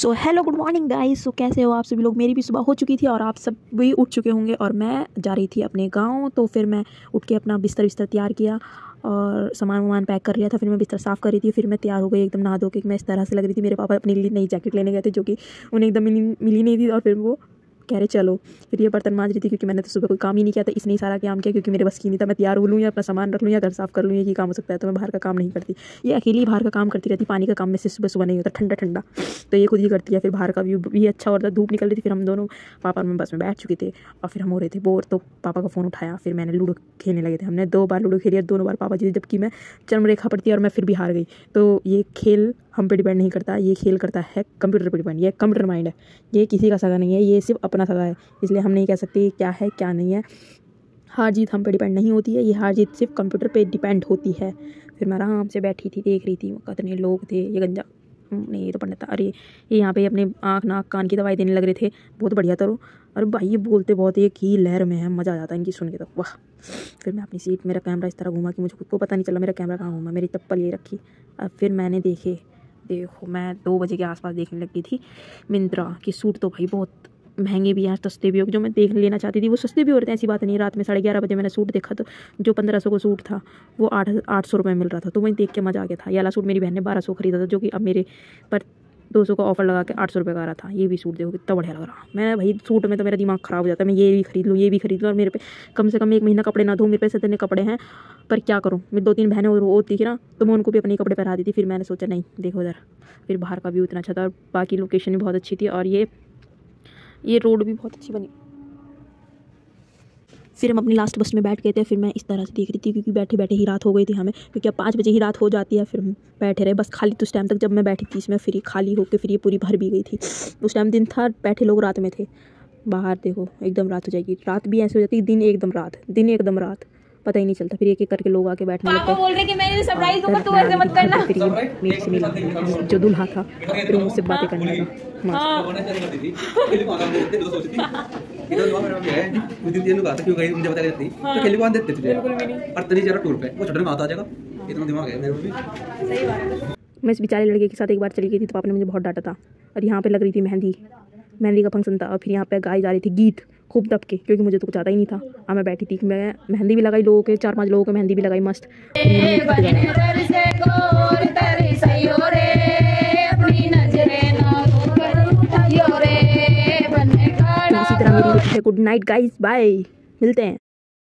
सो hello good morning guys. So कैसे हो आप सभी लोग। मेरी भी सुबह हो चुकी थी और आप सब भी उठ चुके होंगे और मैं जा रही थी अपने गांव। तो फिर मैं उठ के अपना बिस्तर तैयार किया और सामान वामान पैक कर लिया था। फिर मैं बिस्तर साफ़ कर रही थी। फिर मैं तैयार हो गई एकदम नहा धो के। मैं इस तरह से लग रही थी। मेरे पापा अपने लिए नई जैकेट लेने गए थे जो कि उन्हें एकदम मिली नहीं थी और फिर वो कह रहे चलो। फिर ये बर्तन मांज रही थी क्योंकि मैंने तो सुबह कोई काम ही नहीं किया था। इसने सारा काम किया क्योंकि मेरे बस की नहीं था। मैं तैयार हो लूँ या अपना सामान रख लूँ या घर साफ़ कर लूँ, ये काम हो सकता है। तो मैं बाहर का काम नहीं करती। ये अकेली बाहर का काम करती रहती। पानी का काम में से सुबह नहीं होता, ठंडा ठंडा, तो ये खुद ही करती है। फिर बाहर का व्यू भी अच्छा होता, धूप निकल रही थी। फिर हम दोनों पापा और मैं बस में बैठ चुके थे और फिर हम हो रहे थे बोर। तो पापा का फ़ोन उठाया। फिर मैंने लूडो खेलने लगे थे। हमने 2 बार लूडो खेली और दोनों बार पापा जीते, जबकि मैं चरम रेखा पर थी और मैं फिर भी हार गई। तो ये खेल हम पे डिपेंड नहीं करता, ये खेल करता है कंप्यूटर पे डिपेंड। ये कंप्यूटर माइंड है, ये किसी का सगा नहीं है, ये सिर्फ अपना सगा है। इसलिए हम नहीं कह सकते क्या है क्या नहीं है। हार जीत हम पे डिपेंड नहीं होती है, ये हार जीत सिर्फ कंप्यूटर पे डिपेंड होती है। फिर मैं आराम से बैठी थी, देख रही थी कितने लोग थे। ये गंजा नहीं, ये तो पंडित था। अरे ये यहाँ पे अपने आँख नाक कान की दवाई देने लग रहे थे। बहुत बढ़िया तो। अरे भाई ये बोलते बहुत एक ही लहर में है, मज़ा आ जाता है इनकी सुन के तो, वाह। फिर मैं अपनी सीट, मेरा कैमरा इस तरह घूमा कि मुझे खुद को पता नहीं चला मेरा कैमरा कहाँ घूमा। मेरी चप्पल ये रखी। अब फिर मैंने देखो मैं 2 बजे के आसपास देखने लगी थी मिंत्रा की सूट। तो भाई बहुत महंगे भी हैं, सस्ते भी हो। जो मैं देख लेना चाहती थी वो सस्ते भी हो रहे थे, ऐसी बात नहीं। रात में 11:30 बजे मैंने सूट देखा तो जो 1500 का सूट था वो 800 रुपये मिल रहा था। तो वहीं देख के मज़ा आ गया था। ये वाला सूट मेरी बहन ने 1200 खरीदा था, जो कि अब मेरे पर 200 का ऑफर लगा के 800 रुपये का आ रहा था। ये भी सूट देखो कितना बढ़िया लग रहा। मैं भाई सूट में तो मेरा दिमाग ख़राब हो जाता है। मैं ये भी खरीद लूँ, ये भी खरीद लूँ और मेरे पे कम से कम 1 महीना कपड़े ना धो। मेरे पे इतने कपड़े हैं, पर क्या करूँ। मेरी 2-3 बहनें होती थी ना, तो मैं उनको भी अपने कपड़े पहना दी थी। फिर मैंने सोचा नहीं, देखो इधर। फिर बाहर का व्यू इतना अच्छा था और बाकी लोकेशन भी बहुत अच्छी थी और ये रोड भी बहुत अच्छी बनी। फिर हम अपनी लास्ट बस में बैठ गए थे। फिर मैं इस तरह से देख रही थी क्योंकि बैठे बैठे ही रात हो गई थी हमें, क्योंकि अब 5 बजे ही रात हो जाती है। फिर हम बैठे रहे बस खाली। तो उस टाइम तक जब मैं बैठी थी इसमें फिर खाली होकर फिर ये पूरी भर भी गई थी। उस टाइम दिन था, बैठे लोग रात में थे। बाहर देखो एकदम रात हो जाएगी। रात भी ऐसे हो जाती है, दिन एकदम रात, दिन एकदम रात, पता ही नहीं चलता। फिर एक एक करके लोग आके बैठने लगते हैं। बोल रहे कि मैं सरप्राइज दूंगा, तू ऐसे मत करना। फिर मेरे से मिला जो दूल्हा था, फिर मुझसे बातें करने लगा। मैं इस बेचारे लड़के के साथ एक बार चली गई थी तो पापा ने मुझे बहुत डांटा था। और यहाँ पे लग रही थी मेहंदी का फंक्शन था। और फिर यहाँ पे गाई जा रही थी गीत खूब दब के, क्योंकि मुझे तो कुछ आता ही नहीं था। और मैं बैठी थी, मैं मेहंदी भी लगाई लोगों के, 4-5 लोगों के मेहंदी भी लगाई मस्त। इसी तरह मेरी गुड नाइट गाइस, बाय, मिलते हैं।